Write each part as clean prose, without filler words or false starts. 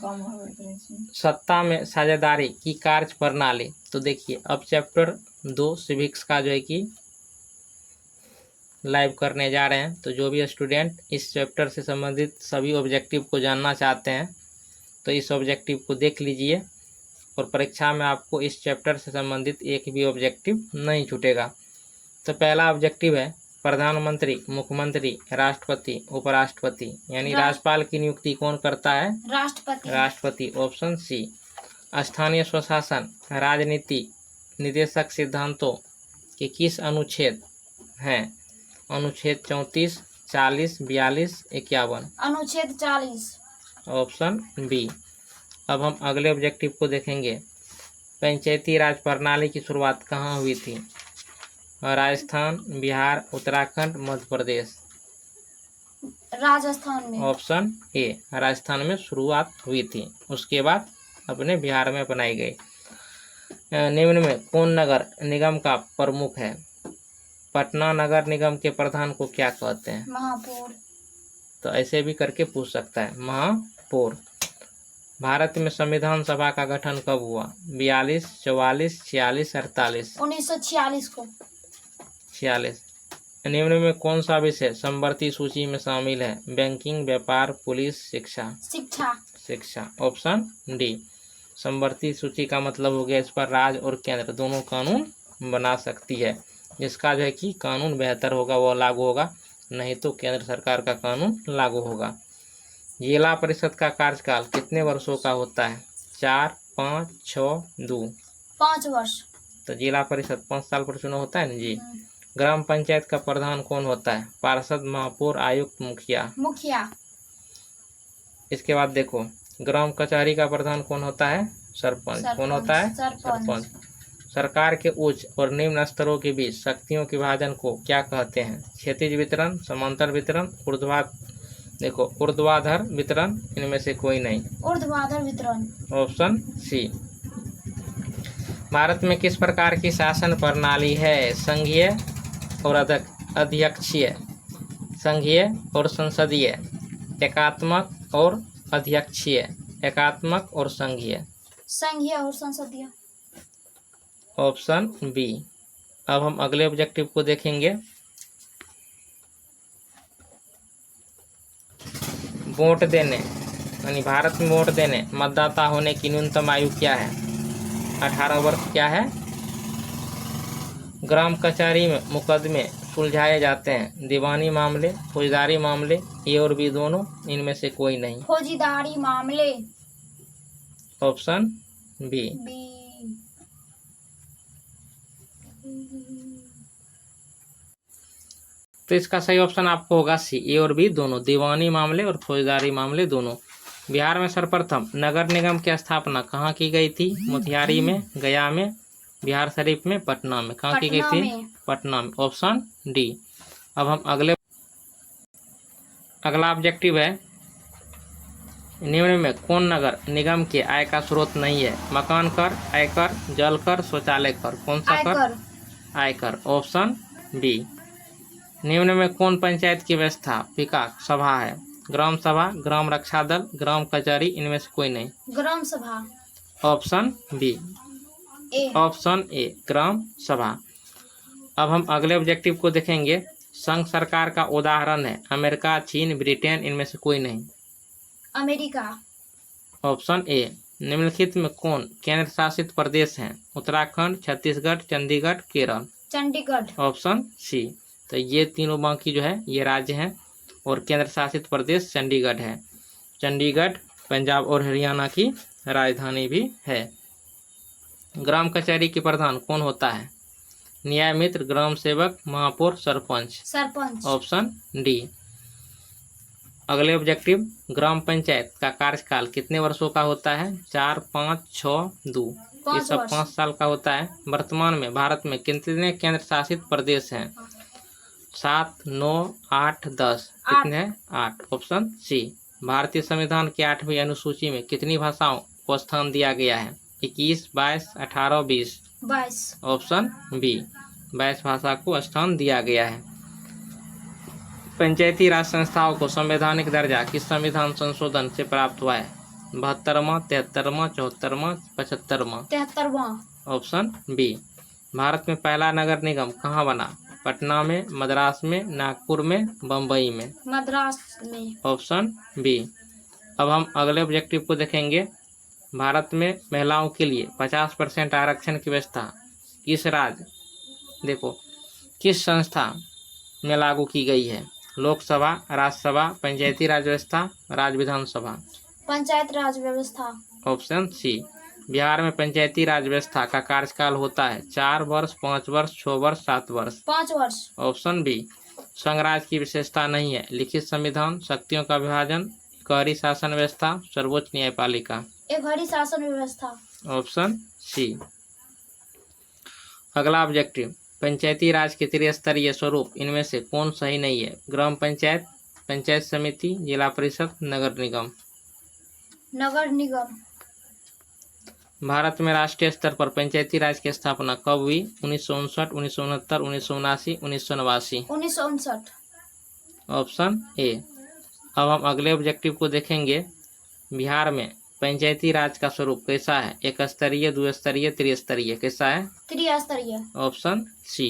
सत्ता में साझेदारी की कार्य प्रणाली। तो देखिए अब चैप्टर 2 सिविक्स का जो है कि लाइव करने जा रहे हैं। तो जो भी स्टूडेंट इस चैप्टर से संबंधित सभी ऑब्जेक्टिव को जानना चाहते हैं तो इस ऑब्जेक्टिव को देख लीजिए और परीक्षा में आपको इस चैप्टर से संबंधित एक भी ऑब्जेक्टिव नहीं छूटेगा। तो पहला ऑब्जेक्टिव है प्रधानमंत्री, मुख्यमंत्री, राष्ट्रपति, उपराष्ट्रपति यानी राज्यपाल की नियुक्ति कौन करता है? राष्ट्रपति। Option C. स्थानीय स्वशासन, राजनीति, निदेशक सिद्धांतों के किस अनुच्छेद हैं? अनुच्छेद 34, 40, 42, 51। अनुच्छेद 40। Option B. अब हम अगले ऑब्जेक्टिव को देखेंगे। पंचायती राज प्रणाली की शुरुआत कहाँ हुई थी? राजस्थान, बिहार, उत्तराखंड, मध्य प्रदेश। राजस्थान में। ऑप्शन ए, राजस्थान में शुरुआत हुई थी, उसके बाद अपने बिहार में बनाई गई। निम्न में कौन नगर निगम का प्रमुख है? पटना नगर निगम के प्रधान को क्या कहते हैं? महापौर। तो ऐसे भी करके पूछ सकता है, महापौर। भारत में संविधान सभा का गठन कब हुआ? 42, 44, 46, 48। 1946 को। 46। निम्न में कौन सा विषय समवर्ती सूची में शामिल है? बैंकिंग, व्यापार, पुलिस, शिक्षा। शिक्षा। Option D. समवर्ती सूची का मतलब हो गया इस पर राज्य और केंद्र दोनों कानून बना सकती है। जिसका जो है कि कानून बेहतर होगा वो लागू होगा, नहीं तो केंद्र सरकार का कानून लागू होगा। जिला परिषद का कार्यकाल कितने वर्षों का होता है? 4, 5, 6, 2। 5 वर्ष। तो जिला परिषद 5 साल पर चुनाव होता है ना जी। ग्राम पंचायत का प्रधान कौन होता है? पार्षद, महापौर, आयुक्त, मुखिया। इसके बाद देखो ग्राम कचहरी का प्रधान कौन होता है? सरपंच। कौन होता है? सरपंच। सरकार के उच्च और निम्न स्तरों के बीच शक्तियों के विभाजन को क्या कहते हैं? क्षैतिज वितरण, समांतर वितरण, ऊर्ध्वाधर वितरण, इनमें से कोई नहीं। ऊर्ध्वाधर वितरण। Option C. भारत में किस प्रकार की शासन प्रणाली है? संघीय और अध्यक्षीय, संघीय और संसदीय, एकात्मक और अध्यक्षीय, एकात्मक और संघीय। संघीय और संसदीय। Option B. अब हम अगले ऑब्जेक्टिव को देखेंगे। वोट देने यानी भारत में वोट देने मतदाता होने की न्यूनतम आयु क्या है? 18 वर्ष। क्या है? ग्राम कचहरी में मुकदमे सुलझाए जाते हैं, दीवानी मामले, फौजदारी मामले, ए और बी दोनों, इनमें से कोई नहीं। फौजदारी मामले। Option B. तो इसका सही ऑप्शन आपको होगा सी, ए और बी दोनों, दीवानी मामले और फौजदारी मामले दोनों। बिहार में सर्वप्रथम नगर निगम की स्थापना कहाँ की गई थी? मोतिहारी में, गया में, बिहार शरीफ में, पटना में। कहाँ की गई थी? पटना में। Option D. अब हम अगला ऑब्जेक्टिव है, निम्न में कौन नगर निगम के आय का स्रोत नहीं है? मकान कर, आयकर, जल कर, शौचालय कर। कौन सा कर? आयकर। Option B. निम्न में कौन पंचायत की व्यवस्थापिका सभा है? ग्राम सभा, ग्राम रक्षा दल, ग्राम कचहरी, इनमें से कोई नहीं। Gram sabha. Option B. Option A, gram sabha. अब हम अगले ऑब्जेक्टिव को देखेंगे। संघ सरकार का उदाहरण है अमेरिका, चीन, ब्रिटेन, इनमें से कोई नहीं। अमेरिका। Option A. निम्नलिखित में कौन केंद्र शासित प्रदेश हैं? उत्तराखंड, छत्तीसगढ़, चंडीगढ़, केरल। चंडीगढ़। Option C. तो ये तीनों बाकी जो है ये राज्य हैं और केंद्र शासित प्रदेश चंडीगढ़ है। चंडीगढ़ पंजाब और हरियाणा की राजधानी भी है। ग्राम कचहरी के प्रधान कौन होता है? न्याय मित्र, ग्राम सेवक, महापौर, सरपंच। Option D. अगले ऑब्जेक्टिव, ग्राम पंचायत का कार्यकाल कितने वर्षों का होता है? 4, 5, 6, 2। ये सब 5 साल का होता है। वर्तमान में भारत में कितने केंद्र शासित प्रदेश हैं? 7, 9, 8, 10। कितने हैं? 8। Option C. भारतीय संविधान की 8वीं अनुसूची में कितनी भाषाओं को स्थान दिया गया है? 21, 22, 18, 20। 22। Option B. 22 भाषा को स्थान दिया गया है। पंचायती राज संस्थाओं को संवैधानिक दर्जा किस संविधान संशोधन से प्राप्त हुआ है? 72वां, 73वां, 74वां, 75वां? 73वां। Option B. भारत में पहला नगर निगम कहाँ बना? पटना में, मद्रास में, नागपुर में, बम्बई में? मद्रास में। Option B. अब हम अगले ऑब्जेक्टिव को देखेंगे। भारत में महिलाओं के लिए 50% आरक्षण की व्यवस्था किस राज्य, देखो, किस संस्था में लागू की गई है? लोकसभा, राज्यसभा, पंचायती राज व्यवस्था, राज्य विधानसभा? पंचायत राज व्यवस्था। ऑप्शन सी। बिहार में पंचायती राज व्यवस्था का कार्यकाल होता है 4 वर्ष, 5 वर्ष, 6 वर्ष, 7 वर्ष? 5 वर्ष। Option B. संघराज्य की विशेषता नहीं है, लिखित संविधान, शक्तियों का विभाजन, एकहरी शासन व्यवस्था, सर्वोच्च न्यायपालिका? एकहरी शासन व्यवस्था। Option C. अगला ऑब्जेक्टिव, पंचायती राज के त्रिस्तरीय स्वरूप इनमें से कौन सही नहीं है? ग्राम पंचायत, पंचायत समिति, जिला परिषद, नगर निगम? नगर निगम। भारत में राष्ट्रीय स्तर पर पंचायती राज की स्थापना कब हुई? 1959, 1969, 1979, 1989? 1959। Option A. अब हम अगले ऑब्जेक्टिव को देखेंगे। बिहार में पंचायती राज का स्वरूप कैसा है? एक स्तरीय, द्विस्तरीय, त्रिस्तरीय? कैसा है? त्रिस्तरीय। Option C.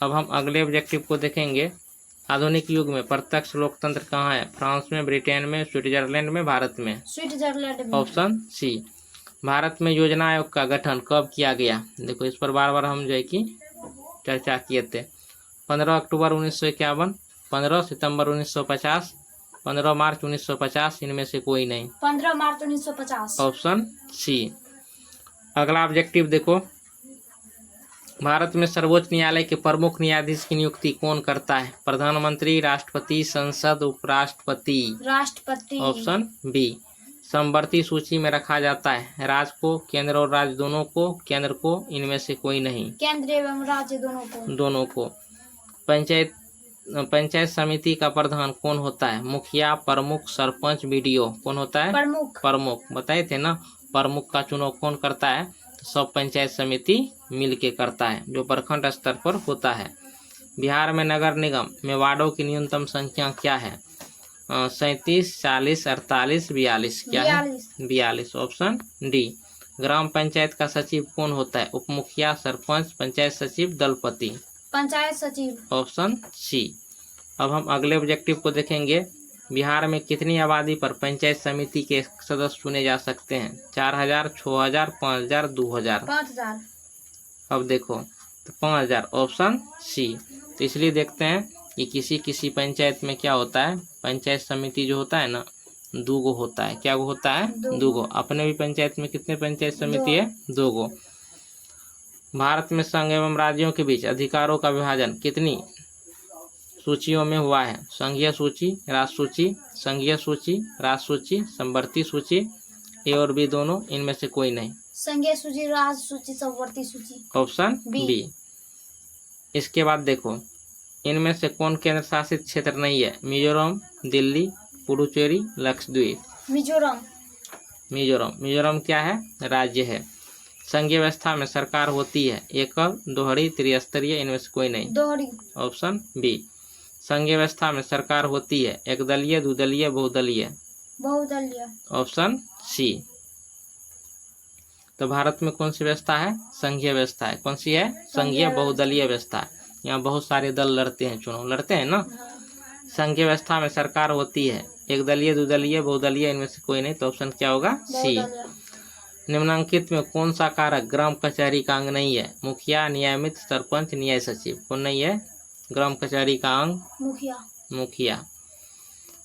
अब हम अगले ऑब्जेक्टिव को देखेंगे। आधुनिक युग में प्रत्यक्ष लोकतंत्र कहाँ है? फ्रांस में, ब्रिटेन में, स्विट्जरलैंड में, भारत में? स्विट्जरलैंड में। Option C. भारत में योजना आयोग का गठन कब किया गया? देखो, इस पर बार बार हम जो है कि चर्चा किए थे। 15 अक्टूबर 1951, 15 सितंबर 1950, 15 मार्च 1950, इनमें से कोई नहीं? 15 मार्च 1950। Option C. अगला ऑब्जेक्टिव देखो। भारत में सर्वोच्च न्यायालय के प्रमुख न्यायाधीश की नियुक्ति कौन करता है? प्रधानमंत्री, राष्ट्रपति, संसद, उपराष्ट्रपति? राष्ट्रपति। Option B. समवर्ती सूची में रखा जाता है राज्य को, केंद्र और राज्य दोनों को, केंद्र को, इनमें से कोई नहीं? केंद्र एवं राज्य दोनों को। दोनों को। पंचायत समिति का प्रधान कौन होता है? मुखिया, प्रमुख, सरपंच, बीडीओ? कौन होता है? प्रमुख। प्रमुख। बताए थे ना, प्रमुख का चुनाव कौन करता है? तो सब पंचायत समिति मिलके करता है, जो प्रखंड स्तर पर होता है। बिहार में नगर निगम में वार्डों की न्यूनतम संख्या क्या है? 37, 40, 48, 42? क्या है? 42। Option D. ग्राम पंचायत का सचिव कौन होता है? उपमुखिया, सरपंच, पंचायत सचिव, दलपति? पंचायत सचिव। Option C. अब हम अगले ऑब्जेक्टिव को देखेंगे। बिहार में कितनी आबादी पर पंचायत समिति के सदस्य चुने जा सकते हैं? 4000, 6000, 5000, 2000? 5000। अब देखो, तो 5000 ऑप्शन सी। तो इसलिए देखते हैं कि किसी पंचायत में क्या होता है, पंचायत समिति जो होता है ना, 2 गो होता है। क्या होता है? 2 गो। अपने भी पंचायत में कितने पंचायत समिति है? 2 गो। भारत में संघ एवं राज्यों के बीच अधिकारों का विभाजन कितनी सूचियों में हुआ है? संघीय सूची, राष्ट्र सूची, संघीय सूची, राष्ट्र सूची, समवर्ती सूची? ए और बी दोनों, इनमें से कोई नहीं? संघीय सूची, राज्य सूची, समवर्ती सूची? Option B. इसके बाद देखो, इनमें से कौन केंद्र शासित क्षेत्र नहीं है? मिजोरम, दिल्ली, पुडुचेरी, लक्षद्वीप? मिजोरम। मिजोरम क्या है? राज्य है। संघीय व्यवस्था में सरकार होती है एकल, दोहरी, त्रिस्तरीय? इनमें से कोई नहीं? दोहरी। Option B. संघीय व्यवस्था में सरकार होती है एकदलीय, द्विदलीय, बहुदलीय? बहुदलीय। Option C. तो भारत में कौन सी व्यवस्था है? संघीय व्यवस्था है। कौन सी है? संघीय बहुदलीय व्यवस्था है। यहाँ बहुत सारे दल लड़ते हैं, चुनाव लड़ते हैं ना। संघीय व्यवस्था में सरकार होती है एकदलीय, द्विदलीय, बहुदलीय? इनमें से कोई नहीं। तो ऑप्शन क्या होगा? सी। निम्नलिखित में कौन सा कारक ग्राम कचहरी का अंग नहीं है? मुखिया, नियामित, सरपंच, न्याय सचिव? कौन नहीं है ग्राम कचहरी का अंग? मुखिया।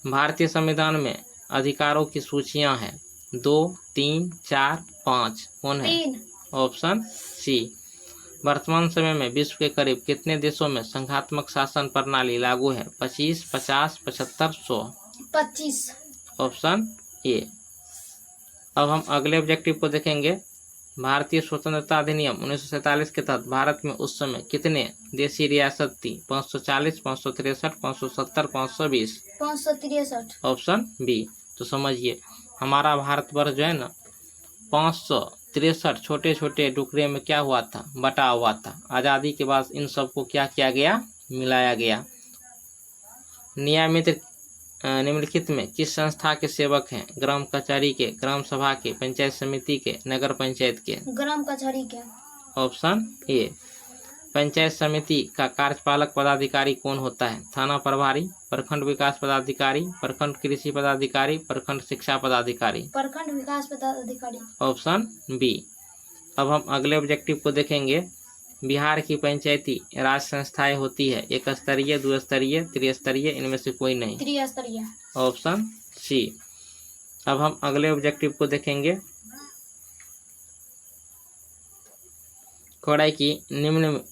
भारतीय संविधान में अधिकारों की सूचियां हैं 2, 3, 4, 5? कौन है? 3। Option C. वर्तमान समय में विश्व के करीब कितने देशों में संघात्मक शासन प्रणाली लागू है? 25, 50, 75, 100? 25। Option A. अब हम अगले ऑब्जेक्टिव को देखेंगे। भारतीय स्वतंत्रता अधिनियम 1947 के तहत भारत में उस समय कितने देशी रियासत थी? 540, 563, 570, 520? 563। Option B. तो समझिए, हमारा भारतवर्ष जो है ना, 563 छोटे छोटे टुकड़े में क्या हुआ था? बटा हुआ था। आज़ादी के बाद इन सबको क्या किया गया? मिलाया गया। नियमित निम्नलिखित में किस संस्था के सेवक हैं? ग्राम कचहरी के, ग्राम सभा के, पंचायत समिति के, नगर पंचायत के। ग्राम कचहरी के। Option A. पंचायत समिति का कार्यपालक पदाधिकारी कौन होता है? थाना प्रभारी, प्रखंड विकास पदाधिकारी, प्रखंड कृषि पदाधिकारी, प्रखंड शिक्षा पदाधिकारी। प्रखंड विकास पदाधिकारी। Option B. अब हम अगले ऑब्जेक्टिव को देखेंगे। बिहार की पंचायती राज संस्थाएं होती है एक स्तरीय, द्विस्तरीय, त्रिस्तरीय, इनमें से कोई नहीं। त्रिस्तरीय। Option C. अब हम अगले ऑब्जेक्टिव को देखेंगे। कोड़ाई की निम्न में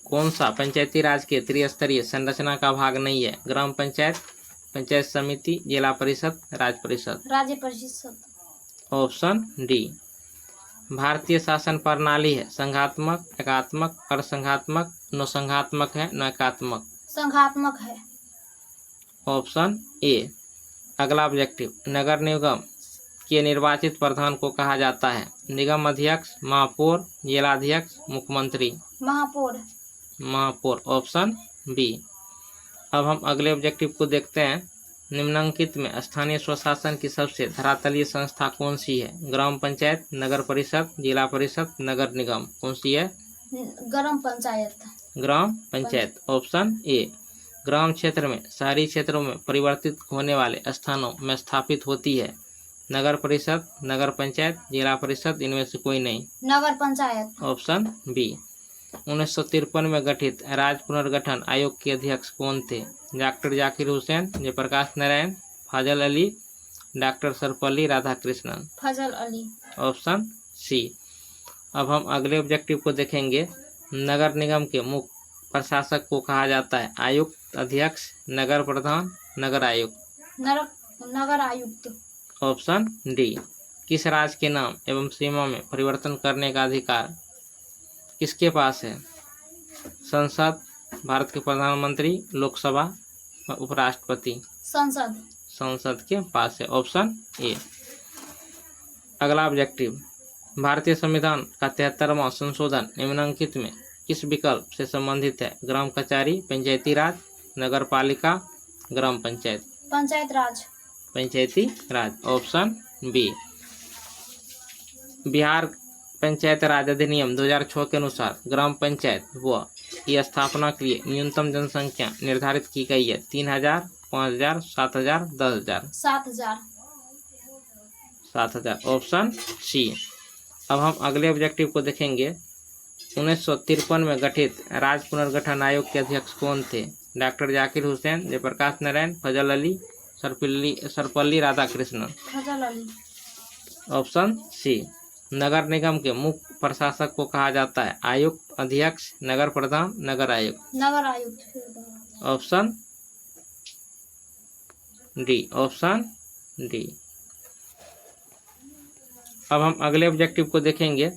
कौन सा पंचायती राज के त्रिस्तरीय संरचना का भाग नहीं है? ग्राम पंचायत, पंचायत समिति, जिला परिषद, राज्य परिषद। राज्य परिषद। Option D. भारतीय शासन प्रणाली है संघात्मक, एकात्मक, अर्धसंघात्मक, अनुसंघात्मक है, न एकात्मक। संघात्मक है। Option A. अगला ऑब्जेक्टिव। नगर निगम के निर्वाचित प्रधान को कहा जाता है? निगम अध्यक्ष, महापौर, जिलाध्यक्ष, मुख्यमंत्री। महापौर। महापौर। Option B. अब हम अगले ऑब्जेक्टिव को देखते हैं। निम्नलिखित में स्थानीय स्वशासन की सबसे धरातलीय संस्था कौन सी है? ग्राम पंचायत, नगर परिषद, जिला परिषद, नगर निगम। कौन सी है? ग्राम पंचायत। ग्राम पंचायत। Option A. ग्राम क्षेत्र में शहरी क्षेत्रों में परिवर्तित होने वाले स्थानों में स्थापित होती है। नगर परिषद, नगर पंचायत, जिला परिषद, इनमें से कोई नहीं। नगर पंचायत। Option B. 1953 में गठित राज्य पुनर्गठन आयोग के अध्यक्ष कौन थे? Doctor Zakir Hussain, Jayaprakash Narayan, Fazal Ali, doctor Sarvepalli Radhakrishnan. Fazal Ali. Option C. अब हम अगले ऑब्जेक्टिव को देखेंगे। नगर निगम के मुख्य प्रशासक को कहा जाता है? आयुक्त, अध्यक्ष, नगर प्रधान, नगर आयुक्त। नगर आयुक्त। Option D. किस राज्य के नाम एवं सीमा में परिवर्तन करने का अधिकार किसके पास है? संसद, भारत के प्रधानमंत्री, लोकसभा, उपराष्ट्रपति। संसद। संसद के पास है। Option A. अगला ऑब्जेक्टिव। भारतीय संविधान का 73वां संशोधन निम्नलिखित में किस विकल्प से संबंधित है? ग्राम कचहरी, पंचायती राज, नगर पालिका, ग्राम पंचायत। पंचायत राज। पंचायती राज। Option B. बिहार पंचायत राज अधिनियम 2006 के अनुसार ग्राम पंचायत व की स्थापना के लिए न्यूनतम जनसंख्या निर्धारित की गई है 3000, 5000, 7000, 10000। 7000। 7000। Option C. अब हम अगले ऑब्जेक्टिव को देखेंगे। 1953 में गठित राज्य पुनर्गठन आयोग के अध्यक्ष कौन थे? Doctor Zakir Hussain, Jayaprakash Narayan, Fazal Ali, Sarvepalli Radhakrishnan. Fazal Ali. Option C. नगर निगम के मुख्य प्रशासक को कहा जाता है? आयुक्त, अध्यक्ष, नगर प्रधान, नगर आयुक्त। नगर आयुक्त। Option D. Option D. अब हम अगले ऑब्जेक्टिव को देखेंगे।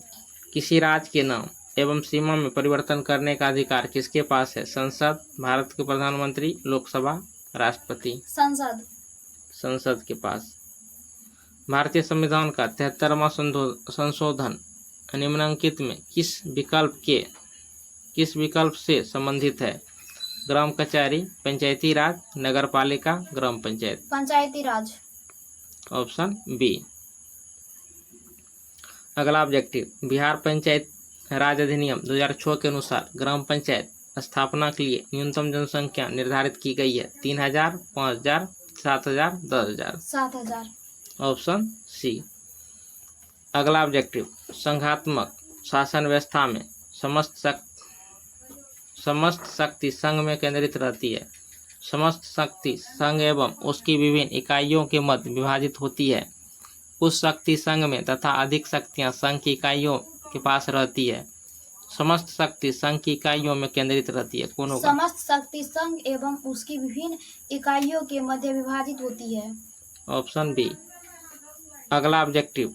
किसी राज्य के नाम एवं सीमा में परिवर्तन करने का अधिकार किसके पास है? संसद, भारत के प्रधानमंत्री, लोकसभा, राष्ट्रपति। संसद। संसद के पास। भारतीय संविधान का 73वां संशोधन निम्नलिखित में किस विकल्प से संबंधित है? ग्राम कचहरी, पंचायती राज, नगर पालिका, ग्राम पंचायत। पंचायती राज। Option B. अगला ऑब्जेक्टिव। बिहार पंचायत राज अधिनियम 2006 के अनुसार ग्राम पंचायत स्थापना के लिए न्यूनतम जनसंख्या निर्धारित की गई है 3000, 5000, 7000, 10000। 7000। Option C. अगला ऑब्जेक्टिव। संघात्मक शासन व्यवस्था में समस्त शक्ति संघ में केंद्रित रहती है। समस्त शक्ति संघ एवं उसकी विभिन्न इकाइयों के मध्य विभाजित होती है। उस शक्ति संघ में तथा अधिक शक्तियां संघ की इकाइयों के पास रहती है। समस्त शक्ति संघ की इकाइयों में केंद्रित रहती है। कौन होगा? समस्त शक्ति संघ एवं उसकी विभिन्न इकाइयों के मध्य विभाजित होती है। Option B. अगला ऑब्जेक्टिव।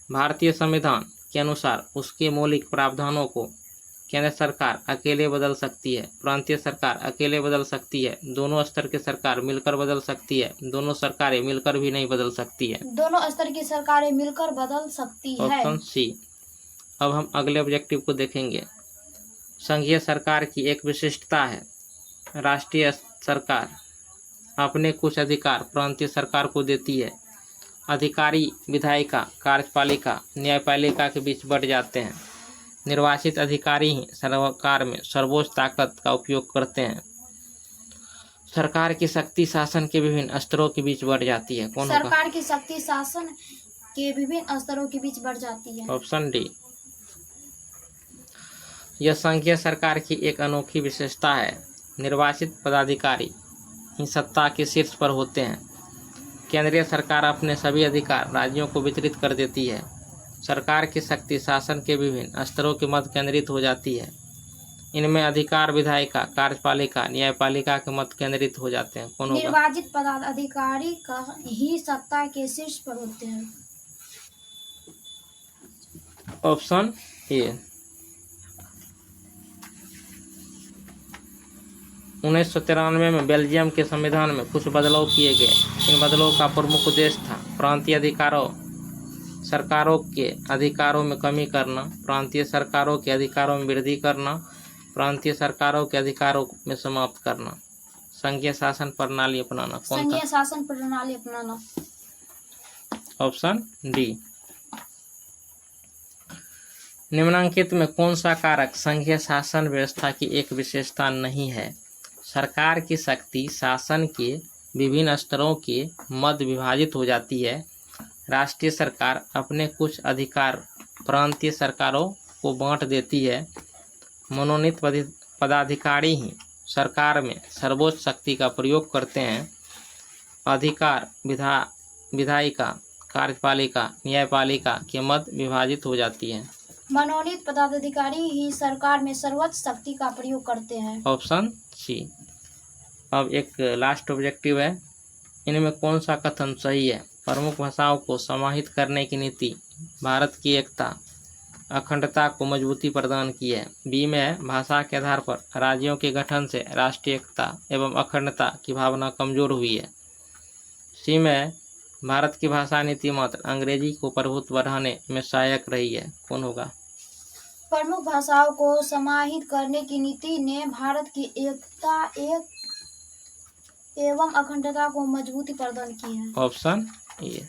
भारतीय संविधान के अनुसार उसके मौलिक प्रावधानों को केंद्र सरकार अकेले बदल सकती है, प्रांतीय सरकार अकेले बदल सकती है, दोनों स्तर की सरकार मिलकर बदल सकती है, दोनों सरकारें मिलकर भी नहीं बदल सकती है। दोनों स्तर की सरकारें मिलकर बदल सकती है। Option C. अब हम अगले ऑब्जेक्टिव को देखेंगे। संघीय सरकार की एक विशिष्टता है राष्ट्रीय सरकार अपने कुछ अधिकार प्रांतीय सरकार को देती है। अधिकारी विधायिका, कार्यपालिका, न्यायपालिका के बीच बंट जाते हैं। निर्वाचित अधिकारी ही सरकार में सर्वोच्च ताकत का उपयोग करते हैं। सरकार की शक्ति शासन के विभिन्न स्तरों के बीच बढ़ जाती है। कौन होगा? सरकार की शक्ति शासन के विभिन्न स्तरों के बीच बढ़ जाती है। Option D. यह संघीय सरकार की एक अनोखी विशेषता है। निर्वाचित पदाधिकारी ही सत्ता के शीर्ष पर होते हैं। केंद्रीय सरकार अपने सभी अधिकार राज्यों को वितरित कर देती है। सरकार की शक्ति शासन के विभिन्न स्तरों के मध्य केंद्रित हो जाती है। इनमें अधिकार विधायिका, कार्यपालिका, न्यायपालिका के मध्य केंद्रित हो जाते हैं। कौन होगा? निर्वाचित पदाधिकारी का ही सत्ता के शीर्ष पर होते हैं। Option A. 1993 में बेल्जियम के संविधान में कुछ बदलाव किए गए। इन बदलावों का प्रमुख उद्देश्य था प्रांतीय सरकारों के अधिकारों में कमी करना, प्रांतीय सरकारों के अधिकारों में वृद्धि करना, प्रांतीय सरकारों के अधिकारों में समाप्त करना, संघीय शासन प्रणाली अपनाना। कौन था? संघीय शासन प्रणाली अपनाना। Option D. निम्नलिखित में कौन सा कारक संघीय शासन व्यवस्था की एक विशेषता नहीं है? सरकार की शक्ति शासन के विभिन्न स्तरों के मध्य विभाजित हो जाती है। राष्ट्रीय सरकार अपने कुछ अधिकार प्रांतीय सरकारों को बांट देती है। मनोनीत पदाधिकारी ही सरकार में सर्वोच्च शक्ति का प्रयोग करते हैं। अधिकार विधायिका, कार्यपालिका, न्यायपालिका के मध्य विभाजित हो जाती है। मनोनीत पदाधिकारी ही सरकार में सर्वोच्च शक्ति का प्रयोग करते हैं। Option C. अब एक लास्ट ऑब्जेक्टिव है। इनमें कौन सा कथन सही है? प्रमुख भाषाओं को समाहित करने की नीति भारत की एकता, अखंडता को मजबूती प्रदान की है। बी में है भाषा के आधार पर राज्यों के गठन से राष्ट्रीय एकता एवं अखंडता की भावना कमजोर हुई है। सी में है भारत की भाषा नीति मात्र अंग्रेजी को प्रभुत्व बढ़ाने में सहायक रही है। कौन होगा? प्रमुख भाषाओं को समाहित करने की नीति ने भारत की एकता एवं अखंडता को मजबूती प्रदान की है। Option A.